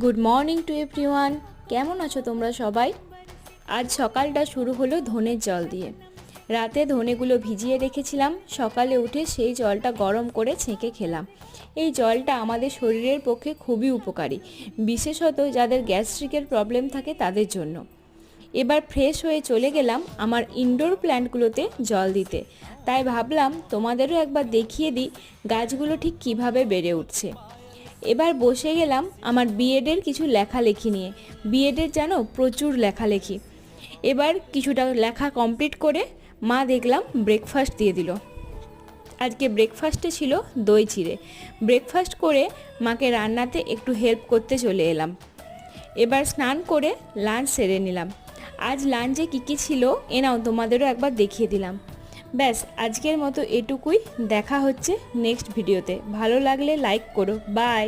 Good morning to everyone. কেমন আছো তোমরা সবাই? আজ সকালটা শুরু হলো ধনের জল দিয়ে। রাতে ধনেগুলো ভিজিয়ে রেখেছিলাম, সকালে উঠে সেই জলটা গরম করে ছেঁকে খেলাম। এই জলটা আমাদের শরীরের পক্ষে খুবই উপকারী, বিশেষত যাদের গ্যাস্ট্রিকের প্রবলেম থাকে তাদের জন্য। এবার ফ্রেশ হয়ে চলে গেলাম আমার ইনডোর প্ল্যান্টগুলোতে জল দিতে। তাই ভাবলাম তোমাদেরও একবার দেখিয়ে দিই গাছগুলো ঠিক কিভাবে বেড়ে উঠছে। এবার বসে গেলাম আমার বিএডের কিছু লেখালেখি নিয়ে। বিএডের জানো প্রচুর লেখালেখি। এবার কিছুটা লেখা কমপ্লিট করে মা দেখলাম ব্রেকফাস্ট দিয়ে দিল। আজকে ব্রেকফাস্টে ছিল দই চিড়ে। ব্রেকফাস্ট করে মাকে রান্নাতে একটু হেল্প করতে চলে এলাম। এবার স্নান করে লাঞ্চ সেরে নিলাম। আজ লাঞ্চে কী ছিল নাও তোমাদেরও একবার দেখিয়ে দিলাম। ব্যাস, আজকের মতো এটুকুই। দেখা হচ্ছে নেক্সট ভিডিওতে। ভালো লাগলে লাইক করো। বাই।